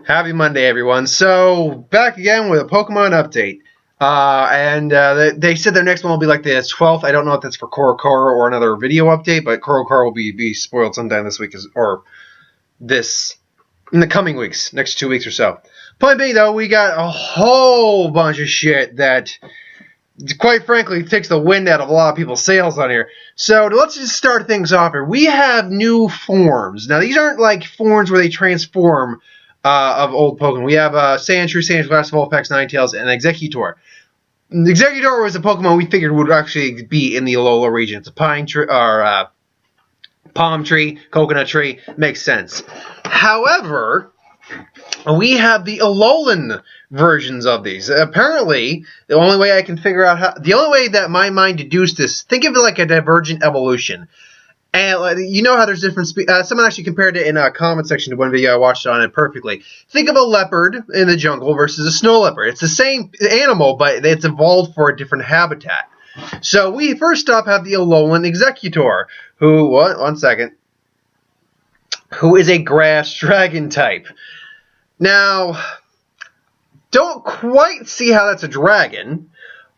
Happy Monday, everyone. So, back again with a Pokemon update. They said their next one will be like the 12th. I don't know if that's for Korokoro or another video update, but Korokoro will be spoiled sometime this week, in the coming weeks, next 2 weeks or so. Point being, though, we got a whole bunch of shit that, quite frankly, takes the wind out of a lot of people's sails on here. So let's just start things off here. We have new forms. Now, these aren't like forms where they transform of old Pokemon. We have Sandshrew, Sandslash, Vulpix, Ninetales, and Exeggutor. Exeggutor was a Pokemon we figured would actually be in the Alola region. It's a pine tree, or palm tree, coconut tree. Makes sense. However, we have the Alolan versions of these. Apparently, the only way I can figure out the only way that my mind deduced this, think of it like a divergent evolution. And you know how there's different someone actually compared it in a comment section to one video I watched on it perfectly. Think of a leopard in the jungle versus a snow leopard. It's the same animal, but it's evolved for a different habitat. So we first off have the Alolan Exeggutor, who is a grass dragon type. Now, don't quite see how that's a dragon,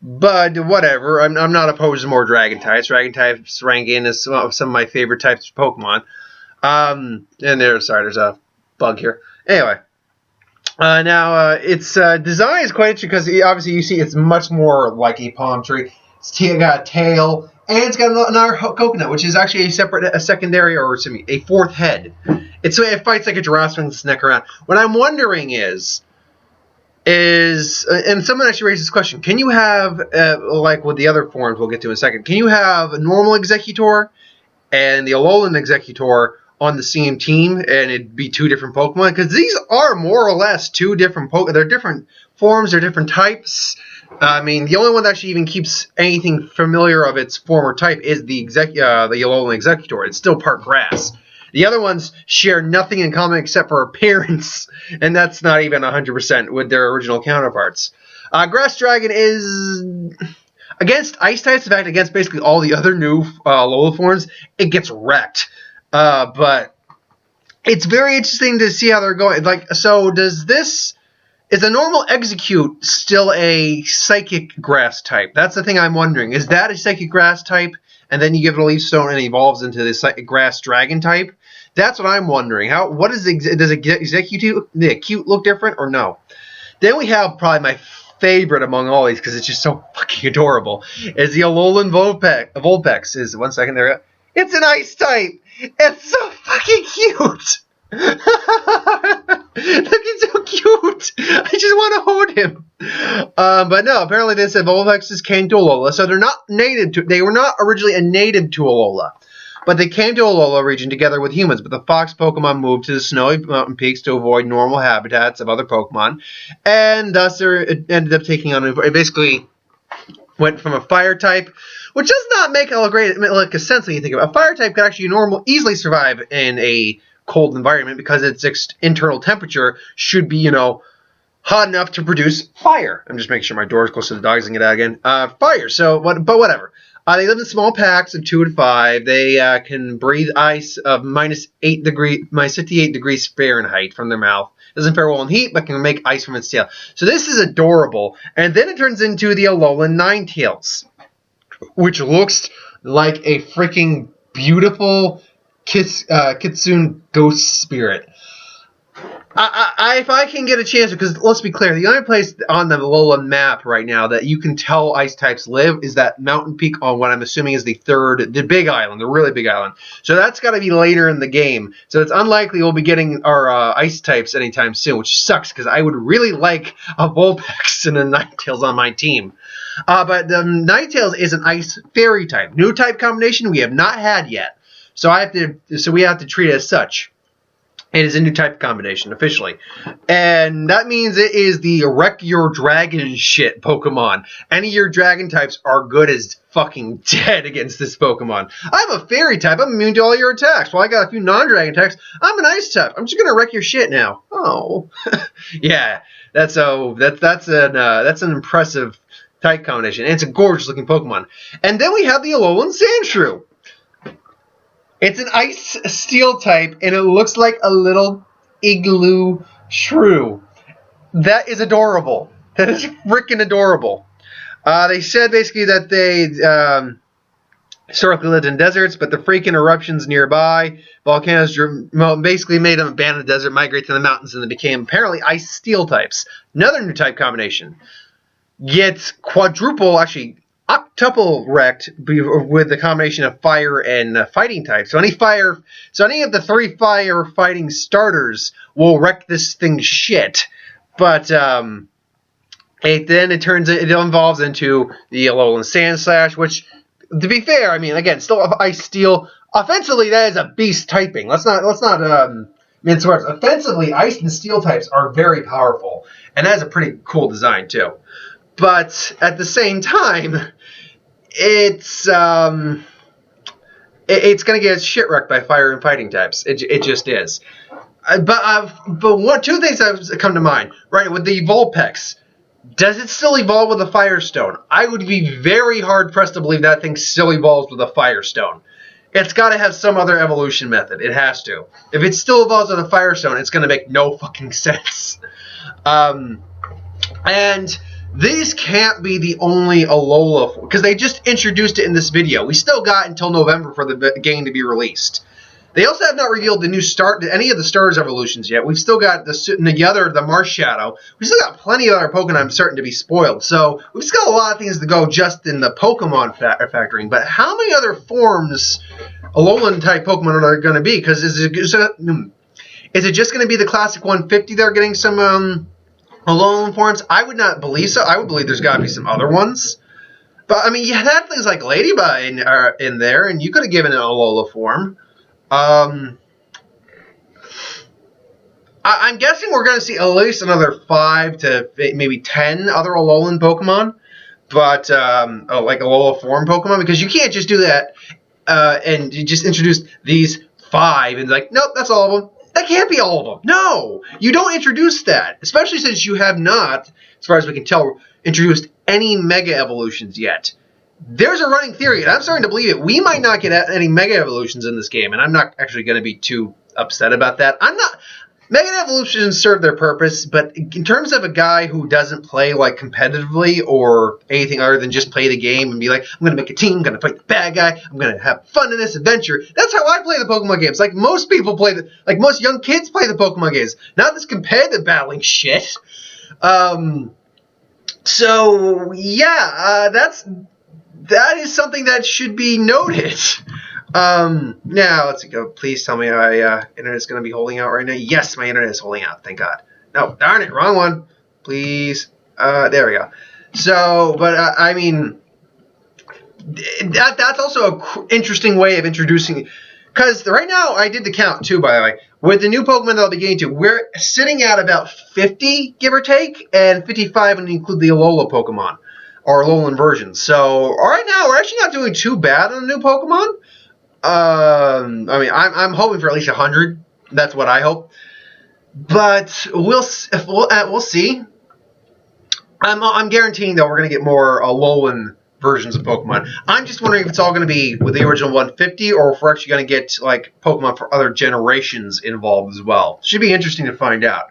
but whatever. I'm not opposed to more dragon types. Dragon types rank in as some of my favorite types of Pokemon. And there's a bug here. Anyway, its design is quite interesting because obviously you see it's much more like a palm tree. It's got a tail, and it's got another coconut, which is actually a secondary, or a fourth head. It fights like a giraffe swings its neck around. What I'm wondering is, and someone actually raised this question, can you have, like with the other forms we'll get to in a second, can you have a normal Exeggutor and the Alolan Exeggutor on the same team and it'd be two different Pokemon? Because these are more or less two different Pokemon. They're different forms, they're different types. I mean, the only one that actually even keeps anything familiar of its former type is the Alolan Exeggutor. It's still part grass. The other ones share nothing in common except for appearance, and that's not even 100% with their original counterparts. Grass Dragon is, against Ice types, in fact, against basically all the other new Alola forms, it gets wrecked. But it's very interesting to see how they're going. So is a normal Execute still a Psychic Grass type? That's the thing I'm wondering. Is that a Psychic Grass type, and then you give it a Leaf Stone and it evolves into the Grass Dragon type? That's what I'm wondering. Does Execute look different or no? Then we have probably my favorite among all these, because it's just so fucking adorable, is the Alolan Vulpix. One second there. It's an Ice type. It's so fucking cute. Look, he's so cute. I just want to hold him. But no, apparently they said Vulpixes came to Alola, so they were not originally a native to Alola, but they came to Alola region together with humans. But the fox Pokemon moved to the snowy mountain peaks to avoid normal habitats of other Pokemon, and thus it ended up taking on. It basically went from a fire type, which does not make a sense when you think about it. A fire type could actually easily survive in a cold environment because its internal temperature should be, hot enough to produce fire. I'm just making sure my door is close to the dogs and get out again. Fire. But whatever. They live in small packs of 2 to 5. They can breathe ice of minus 58 degrees Fahrenheit from their mouth. Doesn't fare well in heat, but can make ice from its tail. So this is adorable. And then it turns into the Alolan Ninetales, which looks like a freaking beautiful Kitsune ghost spirit. If I can get a chance, because let's be clear, the only place on the Alola map right now that you can tell ice types live is that mountain peak on what I'm assuming is the big island, the really big island. So that's got to be later in the game. So it's unlikely we'll be getting our ice types anytime soon, which sucks because I would really like a Vulpix and a Ninetales on my team. But the Ninetales is an ice fairy type. New type combination we have not had yet. So we have to treat it as such. It is a new type combination, officially. And that means it is the wreck your dragon shit Pokemon. Any of your dragon types are good as fucking dead against this Pokemon. I'm a fairy type. I'm immune to all your attacks. Well, I got a few non-dragon types. I'm an ice type. I'm just going to wreck your shit now. Oh. Yeah. That's an impressive type combination. And it's a gorgeous looking Pokemon. And then we have the Alolan Sandshrew. It's an ice steel type, and it looks like a little igloo True. That is adorable. That is freaking adorable. They said basically that they historically lived in deserts, but the freaking eruptions nearby, volcanoes basically made them abandon the desert, migrate to the mountains, and they became apparently ice-steel types. Another new type combination. Gets quadruple, actually octuple wrecked with the combination of fire and fighting types. So any of the 3 fire fighting starters will wreck this thing shit. But it evolves into the Alolan Sandslash, which, to be fair, I mean, again, still ice steel. Offensively, that is a beast typing. Let's not mince words. Offensively, ice and steel types are very powerful, and that is a pretty cool design too. But at the same time, it's going to get shit wrecked by fire and fighting types. It just two things that come to mind, right? With the Vulpix, does it still evolve with a Firestone? I would be very hard pressed to believe that thing still evolves with a Firestone. It's got to have some other evolution method. It has to. If it still evolves with a Firestone, it's going to make no fucking sense. And these can't be the only Alola, because they just introduced it in this video. We still got until November for the game to be released. They also have not revealed any of the starters evolutions yet. We've still got the Marsh Shadow. We've still got plenty of other Pokemon starting to be spoiled. So we've still got a lot of things to go just in the Pokemon factoring. But how many other forms Alolan-type Pokemon are there going to be? Because is it just going to be the classic 150 that are getting some Alolan forms? I would not believe so. I would believe there's got to be some other ones. But, I mean, you had things like Ladybug in there, and you could have given it an Alola form. I'm guessing we're going to see at least another 5 to maybe 10 other Alolan Pokemon, but like Alola form Pokemon, because you can't just do that and you just introduce these 5 and like, nope, that's all of them. That can't be all of them. No, you don't introduce that, especially since you have not, as far as we can tell, introduced any Mega Evolutions yet. There's a running theory, and I'm starting to believe it. We might not get any Mega Evolutions in this game, and I'm not actually going to be too upset about that. Mega Evolutions serve their purpose, but in terms of a guy who doesn't play like competitively or anything other than just play the game and be like, I'm going to make a team, I'm going to fight the bad guy, I'm going to have fun in this adventure. That's how I play the Pokemon games. Like most people most young kids play the Pokemon games, not this competitive battling shit. So yeah, that is something that should be noted. Now, let's go. Please tell me my internet's going to be holding out right now. Yes, my internet is holding out. Thank God. No, darn it. Wrong one. Please. There we go. So, but, I mean, that's also an interesting way of introducing. Because right now, I did the count, too, by the way. With the new Pokemon that I'll be getting to, we're sitting at about 50, give or take, and 55 when you include the Alola Pokemon. Or Alolan versions. So right now we're actually not doing too bad on the new Pokemon. I mean, I'm hoping for at least 100. That's what I hope. But we'll see. I'm guaranteeing that we're going to get more Alolan versions of Pokemon. I'm just wondering if it's all going to be with the original 150, or if we're actually going to get like Pokemon for other generations involved as well. Should be interesting to find out.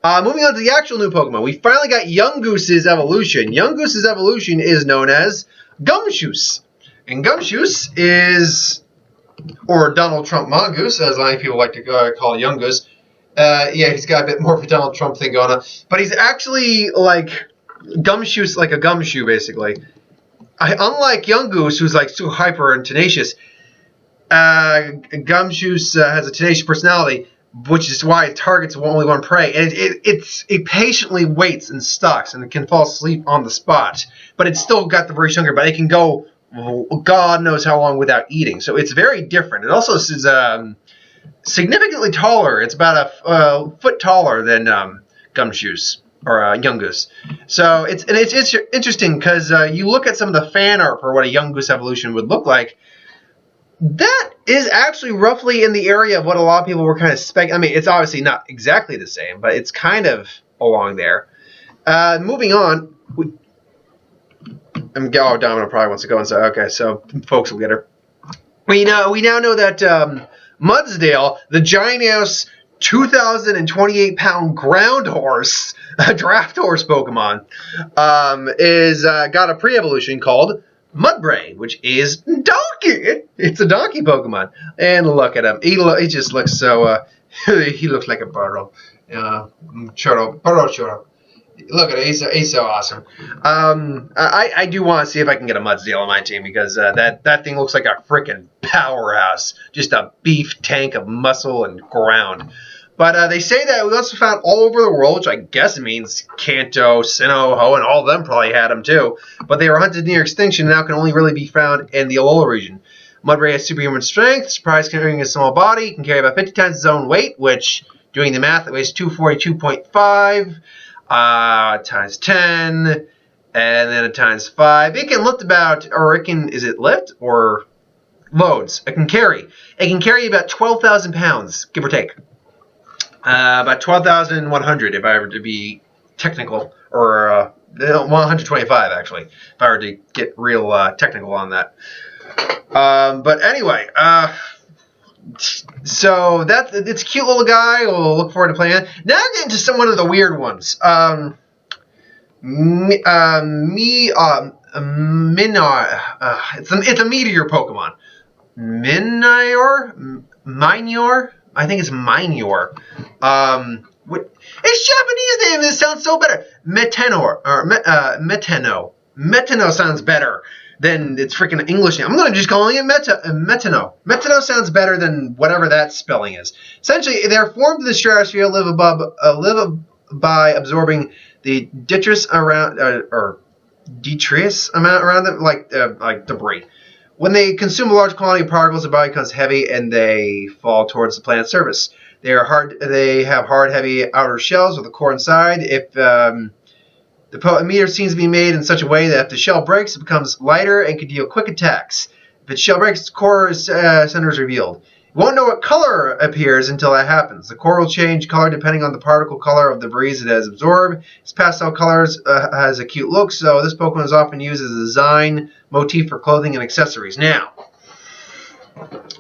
Moving on to the actual new Pokemon, we finally got Yungoose's evolution. Yungoose's evolution is known as Gumshoos. And Gumshoos is, or Donald Trump Mongoose, as a lot of people like to call Yungoos. Yeah, he's got a bit more of a Donald Trump thing going on. But he's actually like Gumshoos, like a gumshoe, basically. Unlike Yungoos, who's like so hyper and tenacious, Gumshoos has a tenacious personality, which is why it targets only one prey. And it patiently waits and stalks, and it can fall asleep on the spot. But it's still got the very hunger, but it can go God knows how long without eating. So it's very different. It also is significantly taller. It's about a foot taller than Gumshoos or Yungoos. So it's interesting because you look at some of the fan art for what a Yungoos evolution would look like. That is actually roughly in the area of what a lot of people were kind of speculating. I mean, it's obviously not exactly the same, but it's kind of along there. Moving on. Domino probably wants to go inside. Okay, so folks will get her. We now know that Mudsdale, the giant-ass 2,028-pound ground horse, a draft horse Pokemon, is got a pre-evolution called Mudbray, which is donkey. It's a donkey Pokemon. And look at him. He just looks so... he looks like a burro. Churro. Look at him. He's so awesome. I do want to see if I can get a Mudsdale on my team because that thing looks like a freaking powerhouse. Just a beef tank of muscle and ground. But they say that we also found all over the world, which I guess means Kanto, Sinnoh, Ho, and all of them probably had them too. But they were hunted near extinction and now can only really be found in the Alola region. Mudbray has superhuman strength, surprise carrying a small body, can carry about 50 times its own weight, which, doing the math, it weighs 242.5 times 10, and then it times 5. It can lift about, or it can, is it lift or loads? It can carry. It can carry about 12,000 pounds, give or take. About 12,100 if I were to be technical, or 125 actually, if I were to get real technical on that. But anyway, so it's a cute little guy. We'll look forward to playing it. Now I'm getting to one of the weird ones. Minar. It's a meteor Pokemon. Minior. I think it's Minior. It's Japanese name. This sounds so better. Meteno. Meteno sounds better than its freaking English name. I'm going to just call it Meteno. Meteno sounds better than whatever that spelling is. Essentially, they're formed in the stratosphere, live by absorbing the detritus around, or detritus amount around them, like debris. When they consume a large quantity of particles, the body becomes heavy and they fall towards the planet's surface. They have hard, heavy outer shells with a core inside. If the meteor seems to be made in such a way that if the shell breaks, it becomes lighter and can deal quick attacks. If its shell breaks, its core center is revealed. You won't know what color appears until that happens. The core will change color depending on the particle color of the debris it has absorbed. Its pastel colors has a cute look, so this Pokemon is often used as a design motif for clothing and accessories. Now,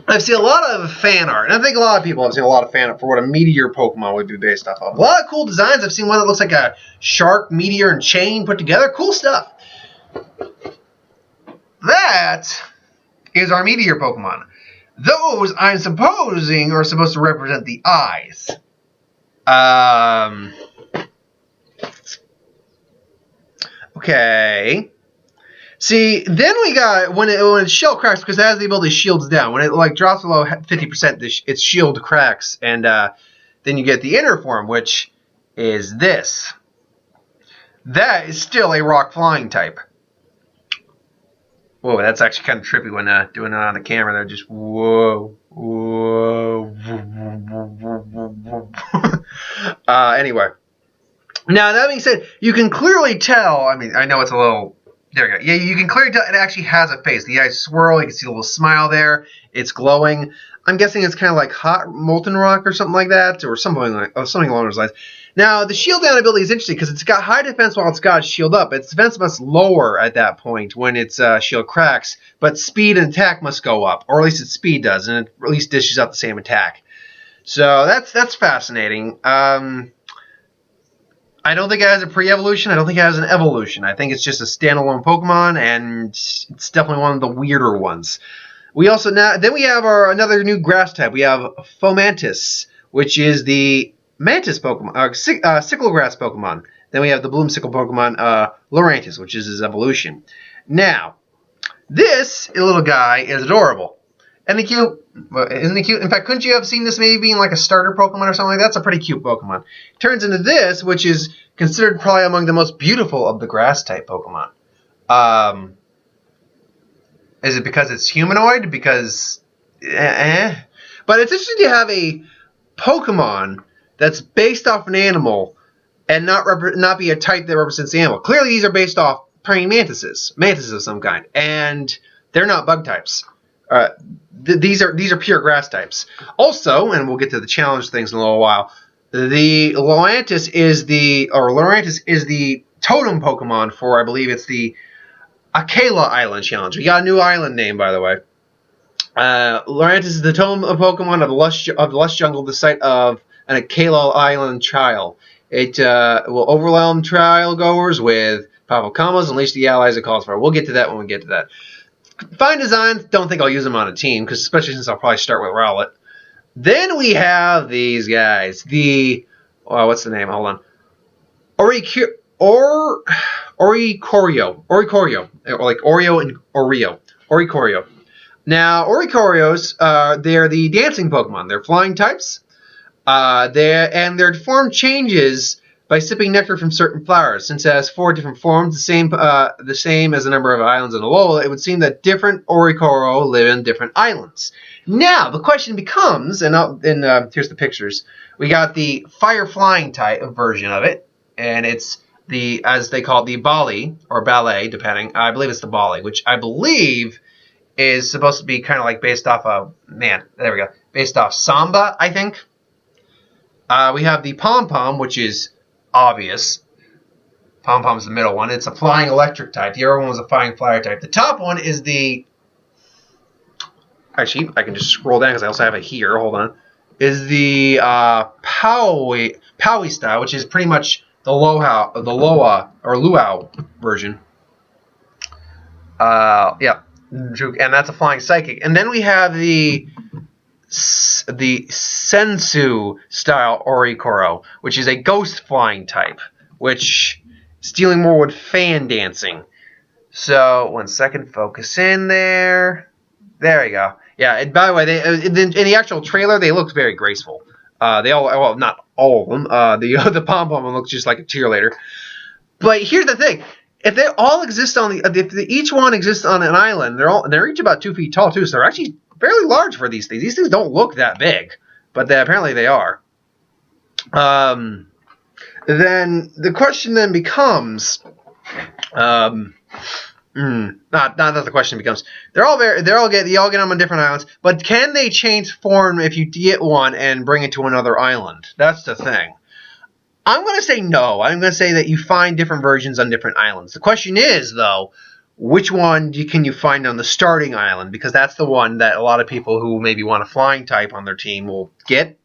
I've seen a lot of fan art, and I think a lot of people have seen a lot of fan art for what a meteor Pokemon would be based off of. A lot of cool designs. I've seen one that looks like a shark, meteor, and chain put together. Cool stuff. That is our meteor Pokemon. Those, I'm supposing, are supposed to represent the eyes. Okay. See, then we got, when its shell cracks, because it has the ability to shields down. When it drops below 50%, its shield cracks, and then you get the inner form, which is this. That is still a rock flying type. Whoa, that's actually kind of trippy when doing it on the camera. They're just whoa. Anyway, now that being said, you can clearly tell. I mean, I know it's a little. There we go. Yeah, you can clearly tell it actually has a face. The eyes swirl. You can see a little smile there. It's glowing. I'm guessing it's kind of like hot molten rock or something like that, or something along those lines. Now, the shield down ability is interesting because it's got high defense while it's got shield up. Its defense must lower at that point when its shield cracks, but speed and attack must go up, or at least its speed does, and it at least dishes out the same attack. So that's fascinating. I don't think it has a pre-evolution. I don't think it has an evolution. I think it's just a standalone Pokemon, and it's definitely one of the weirder ones. We also then we have another new grass type. We have Fomantis, which is the Mantis Pokemon, Sickle Grass Pokemon. Then we have the Bloomsicle Pokemon, Lurantis, which is his evolution. Now, this little guy is adorable. Isn't he cute? Well, isn't he cute? In fact, couldn't you have seen this maybe being like a starter Pokemon or something like that? That's a pretty cute Pokemon. Turns into this, which is considered probably among the most beautiful of the grass-type Pokemon. Is it because it's humanoid? Because, But it's interesting to have a Pokemon that's based off an animal and not be a type that represents the animal. Clearly, these are based off praying mantises of some kind, and they're not bug types. These are pure grass types. Also, and we'll get to the challenge things in a little while, the Lurantis is the totem Pokemon for, I believe it's the Akela Island Challenge. We got a new island name, by the way. Lurantis is the totem of Pokemon of the Lush Jungle, the site of and a Kalo Island trial. It will overwhelm trial goers with powerful combos, unleash the allies it calls for. We'll get to that when we get to that. Fine designs. Don't think I'll use them on a team, because especially since I'll probably start with Rowlet. Then we have these guys. What's the name? Hold on. Oricorio. Or like Oreo and Oreo. Oricorio. Now, Oricorios, they're the dancing Pokemon. They're flying types. Their form changes by sipping nectar from certain flowers. Since it has 4 different forms, the same as the number of islands in Alola, it would seem that different Oricorio live in different islands. Now, the question becomes, and here's the pictures. We got the fire flying type version of it, and it's as they call it, the Bali, or Ballet, depending. I believe it's the Bali, which I believe is supposed to be kind of like based off of, based off Samba, I think. We have the Pom-Pom, which is obvious. Pom-Pom's the middle one. It's a flying electric type. The other one was a flying flyer type. The top one is the... Actually, I can just scroll down because I also have it here. Hold on. Is the Powie style, which is pretty much the Loa or Luau version. Yeah. And that's a flying psychic. And then we have the Sensu style Oricoro, which is a ghost flying type, which is dealing more with fan dancing. So, 1 second, focus in there. There we go. Yeah, and by the way, in the actual trailer, they look very graceful. Well, not all of them. The Pom-Pom one looks just like a cheerleader. But here's the thing. If they all exist if each one exists on an island, they're each about 2 feet tall too, so they're actually fairly large for these things. These things don't look that big, but apparently they are. Then the question then becomes, not the question becomes. You all get them on different islands, but can they change form if you get one and bring it to another island? That's the thing. I'm going to say no. I'm going to say that you find different versions on different islands. The question is, though, which one can you find on the starting island? Because that's the one that a lot of people who maybe want a flying type on their team will get.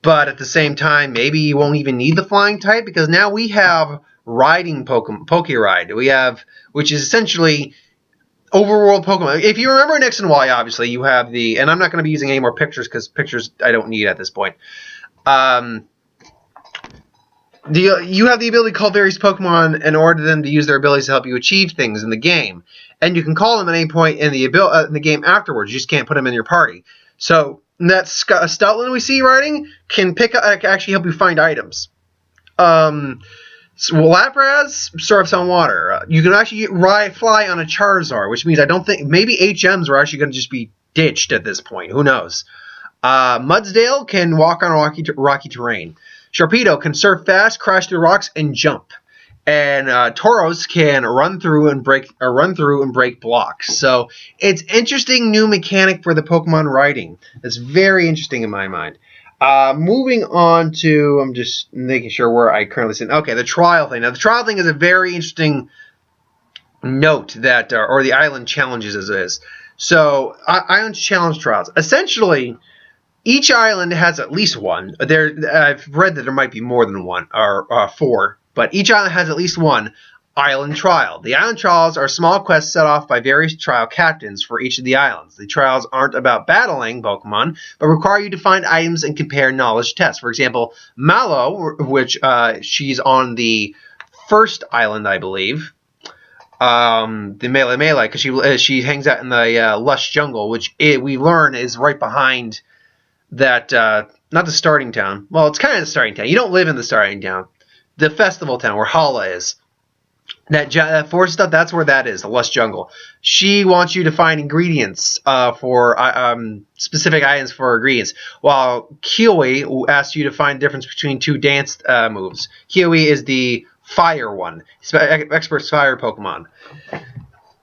But at the same time, maybe you won't even need the flying type, because now we have riding Poke-Ride. Which is essentially overworld Pokemon. If you remember in X and Y, obviously, you have and I'm not going to be using any more pictures, because pictures I don't need at this point. You have the ability to call various Pokemon and order them to use their abilities to help you achieve things in the game. And you can call them at any point in the game afterwards. You just can't put them in your party. So that Stoutland we see riding can actually help you find items. Lapras surfs on water. You can actually fly on a Charizard, which means I don't think... Maybe HMs are actually going to just be ditched at this point. Who knows? Mudsdale can walk on rocky terrain. Sharpedo can surf fast, crash through rocks, and jump. And Tauros can run through and break blocks. So it's interesting new mechanic for the Pokemon riding. It's very interesting in my mind. Moving on to, I'm just making sure where I currently sit. Okay, the trial thing. Now the trial thing is a very interesting note that, or the island challenges as is. So island challenge trials. Essentially, each island has at least one. I've read that there might be more than one, or 4, but each island has at least one island trial. The island trials are small quests set off by various trial captains for each of the islands. The trials aren't about battling Pokemon, but require you to find items and compare knowledge tests. For example, Mallow, which she's on the first island, I believe, the Melee, because she hangs out in the lush jungle, which we learn is right behind that, not the starting town. Well, it's kind of the starting town. You don't live in the starting town. The festival town where Hala is. That forest stuff, that's where that is, the lush jungle. She wants you to find ingredients for specific items for ingredients, while Kiwi asks you to find the difference between 2 dance moves. Kiwi is the fire one. Expert fire Pokemon.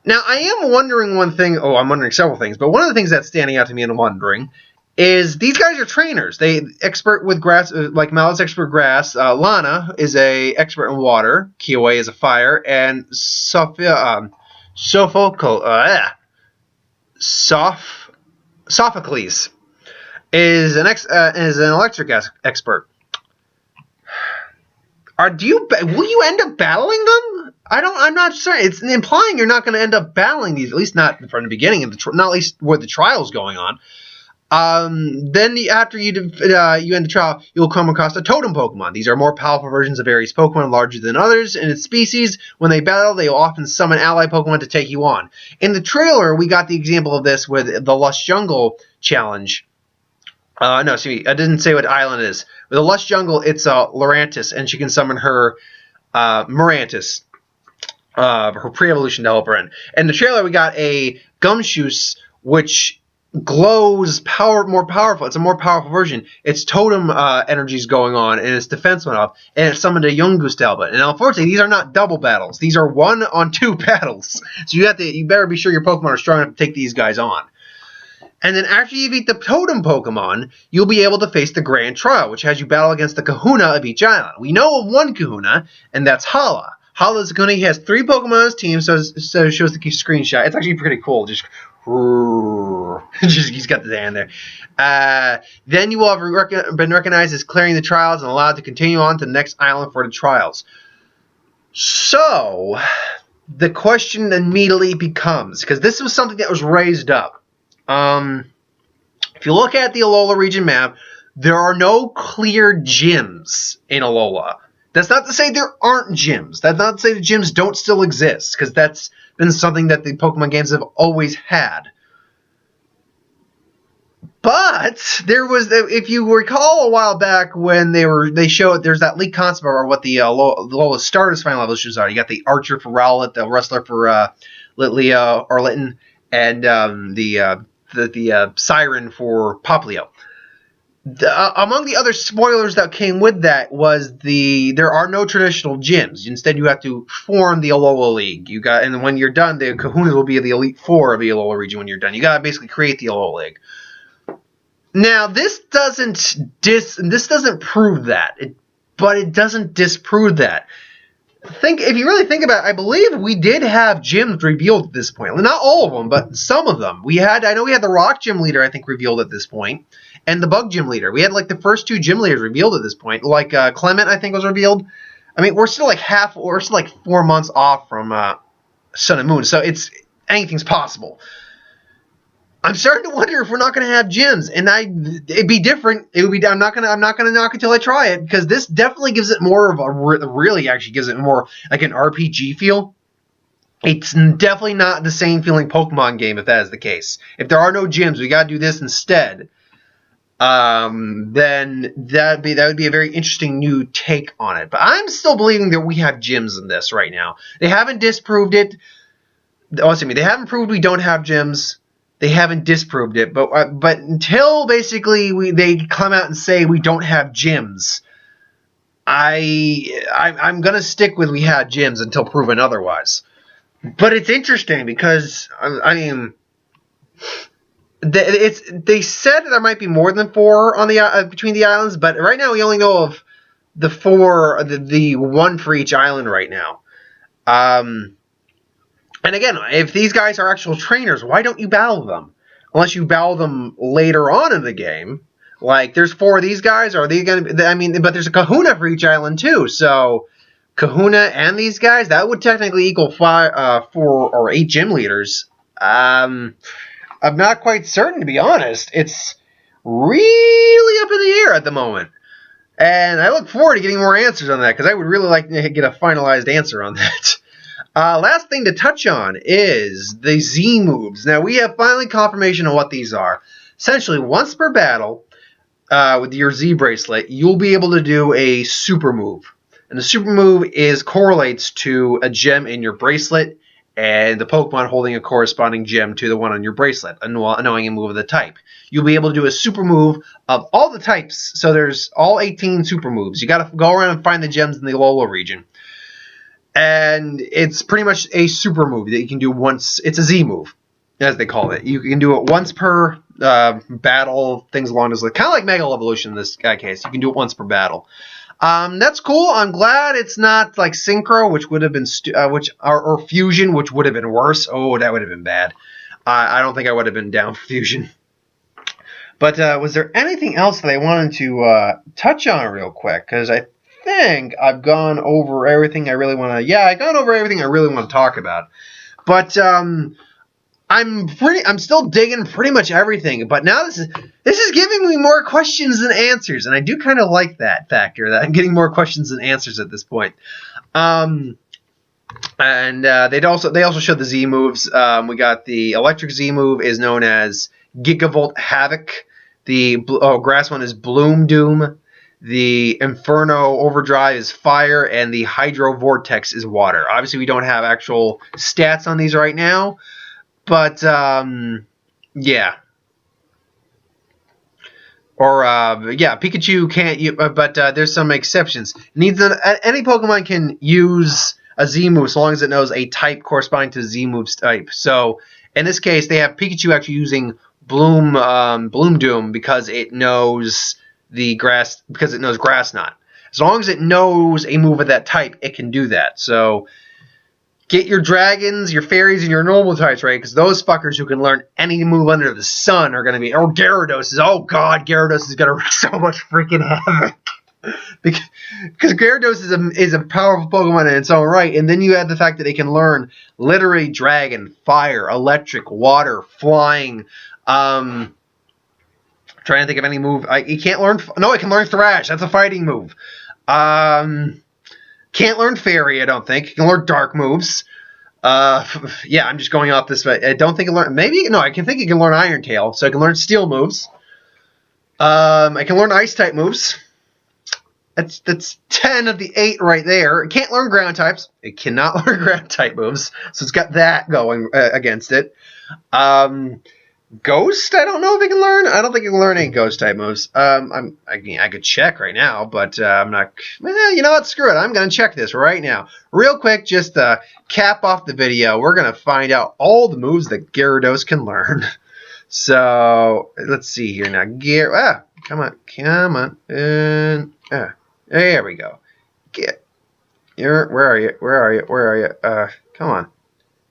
Now, I am wondering one thing. Oh, I'm wondering several things, but one of the things that's standing out to me and I'm wondering is these guys are trainers. They expert with grass, like Mal's expert grass. Lana is a expert in water. Kiwi is a fire, and Sophocles is an electric expert. Will you end up battling them? I'm not sure. It's implying you're not going to end up battling these, at least not from the beginning of not at least where the trial's going on. Then after you end the trial, you'll come across a totem Pokemon. These are more powerful versions of various Pokemon, larger than others in its species. When they battle, they will often summon ally Pokemon to take you on. In the trailer, we got the example of this with the Lush Jungle challenge. No, excuse me, I didn't say what island it is. With the Lush Jungle, it's Lurantis, and she can summon her Morantis, her pre-evolution to help her in. In the trailer, we got a Gumshoos, which glows more powerful. It's a more powerful version. Its totem energy's going on, and its defense went up, and it summoned a Yungoos Talbot. And unfortunately, these are not double battles. These are 1-on-2 battles. So you better be sure your Pokemon are strong enough to take these guys on. And then after you beat the totem Pokemon, you'll be able to face the Grand Trial, which has you battle against the Kahuna of each island. We know of one Kahuna, and that's Hala. Hala's Kahuna. He has 3 Pokemon on his team, so it shows the screenshot. It's actually pretty cool. He's got the hand there. Then you will have been recognized as clearing the trials and allowed to continue on to the next island for the trials. So, the question immediately becomes, because this was something that was raised up. If you look at the Alola region map, there are no clear gyms in Alola. That's not to say there aren't gyms. That's not to say the gyms don't still exist, because that's been something that the Pokemon games have always had. But there was, if you recall a while back when they showed there's that leaked concept of what the Alola starters final evolutions are. You got the Archer for Rowlet, the Wrestler for Litleo or Litten, and the Siren for Popplio. Among the other spoilers that came with that was there are no traditional gyms. Instead, you have to form the Alola League. And when you're done, the Kahunas will be the Elite Four of the Alola region. When you're done, you gotta basically create the Alola League. Now, this doesn't prove that, but it doesn't disprove that. If you really think about it, I believe we did have gyms revealed at this point. Not all of them, but some of them. I know we had the Rock Gym Leader, I think, revealed at this point, and the Bug Gym Leader. We had like the first 2 gym leaders revealed at this point. Like Clement, I think, was revealed. I mean, we're still like 4 months off from Sun and Moon, so anything's possible. I'm starting to wonder if we're not going to have gyms, and it'd be different. I'm not gonna knock until I try it, because this definitely gives it more of really gives it more like an RPG feel. It's definitely not the same feeling Pokemon game if that is the case. If there are no gyms, we got to do this instead. Then that would be a very interesting new take on it. But I'm still believing that we have gyms in this right now. They haven't disproved it. They haven't proved we don't have gyms. They haven't disproved it, but until basically they come out and say we don't have gyms, I'm gonna stick with we had gyms until proven otherwise. But it's interesting because I mean, they said there might be more than 4 on the between the islands, but right now we only know of the 4, the 1 for each island right now. And again, if these guys are actual trainers, why don't you battle them? Unless you battle them later on in the game. Like, there's 4 of these guys. Are they going to be... I mean, but there's a Kahuna for each island, too. So, Kahuna and these guys, that would technically equal 4 or 8 gym leaders. I'm not quite certain, to be honest. It's really up in the air at the moment. And I look forward to getting more answers on that, because I would really like to get a finalized answer on that. Last thing to touch on is the Z moves. Now, we have finally confirmation of what these are. Essentially, once per battle, with your Z bracelet, you'll be able to do a super move. And the super move correlates to a gem in your bracelet, and the Pokemon holding a corresponding gem to the one on your bracelet, knowing a move of the type. You'll be able to do a super move of all the types. So there's all 18 super moves. You got to go around and find the gems in the Alola region. And it's pretty much a super move that you can do once. It's a Z move, as they call it. You can do it once per battle, things along those lines. Kind of like Mega Evolution in this case. You can do it once per battle. That's cool. I'm glad it's not like Synchro, which would have been or Fusion, which would have been worse. Oh, that would have been bad. I don't think I would have been down for Fusion. But was there anything else that I wanted to touch on real quick? Because I think I've gone over everything I really want to. Yeah, I've gone over everything I really want to talk about. But I'm still digging pretty much everything. But now this is giving me more questions than answers, and I do kind of like that factor, that I'm getting more questions than answers at this point. And they also showed the Z moves. We got the electric Z move is known as Gigavolt Havoc. The grass one is Bloom Doom. The Inferno Overdrive is fire, and the Hydro Vortex is water. Obviously, we don't have actual stats on these right now, but yeah. Or yeah, Pikachu can't. But there's some exceptions. Any Pokemon can use a Z move so long as it knows a type corresponding to Z move's type. So in this case, they have Pikachu actually using Bloom Doom because it knows Grass Knot. As long as it knows a move of that type, it can do that. So get your dragons, your fairies, and your normal types right, because those fuckers who can learn any move under the sun are going to be. Oh, Gyarados is. Oh God, Gyarados is going to wreak so much freaking havoc. Because Gyarados is a powerful Pokemon in its own right, and then you add the fact that it can learn literally Dragon, Fire, Electric, Water, Flying. Trying to think of any move. It can't learn. No, it can learn Thrash. That's a fighting move. Can't learn Fairy. I don't think. It can learn Dark moves. Yeah, I'm just going off this. I don't think it learn. Maybe no. I can think it can learn Iron Tail, so it can learn Steel moves. I can learn Ice type moves. That's 10 of the 8 right there. It can't learn Ground types. It cannot learn Ground type moves, so it's got that going against it. Ghost, I don't know if it can learn. I don't think it can learn any Ghost type moves. I could check right now, but I'm not. You know what? Screw it. I'm gonna check this right now, real quick, just to cap off the video. We're gonna find out all the moves that Gyarados can learn. So let's see here now. Come on. There we go. Where are you? Come on,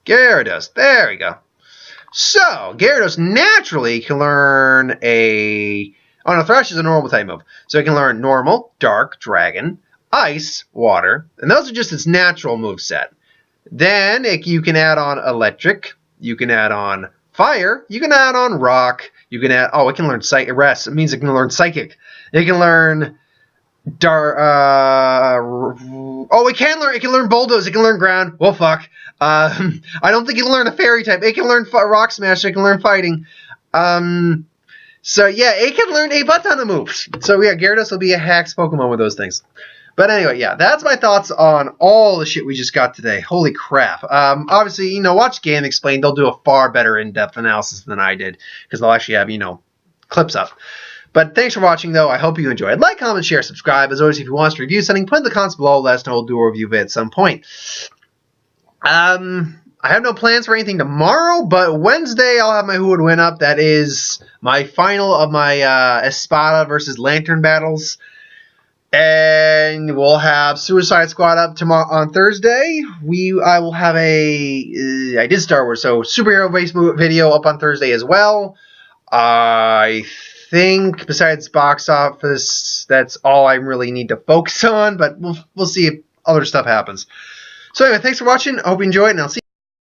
Gyarados. There we go. So, Gyarados naturally can learn Oh no, Thrash is a normal type move. So it can learn Normal, Dark, Dragon, Ice, Water. And those are just its natural moveset. Then you can add on Electric. You can add on Fire. You can add on Rock. You can add... Oh, it can learn Psychic. It means it can learn Psychic. It can learn... it can learn Bulldoze. It can learn Ground. Well, fuck. I don't think it can learn a Fairy type. It can learn Rock Smash. It can learn Fighting. So yeah, it can learn a butt ton of moves. So yeah, Gyarados will be a hacks Pokemon with those things. But anyway, yeah, that's my thoughts on all the shit we just got today. Holy crap. Obviously, watch Game Explained. They'll do a far better in-depth analysis than I did, because they'll actually have, clips up. But thanks for watching, though. I hope you enjoyed. Like, comment, share, subscribe. As always, if you want us to review something, put in the comments below. Let us know. We'll do a review of it at some point. I have no plans for anything tomorrow, but Wednesday I'll have my Who Would Win up. That is my final of my Espada versus Lantern battles. And we'll have Suicide Squad up tomorrow on Thursday. I will have I did Star Wars, so superhero-based video up on Thursday as well. I think besides box office, that's all I really need to focus on, but we'll see if other stuff happens. So anyway, thanks for watching. I hope you enjoyed, and I'll see you.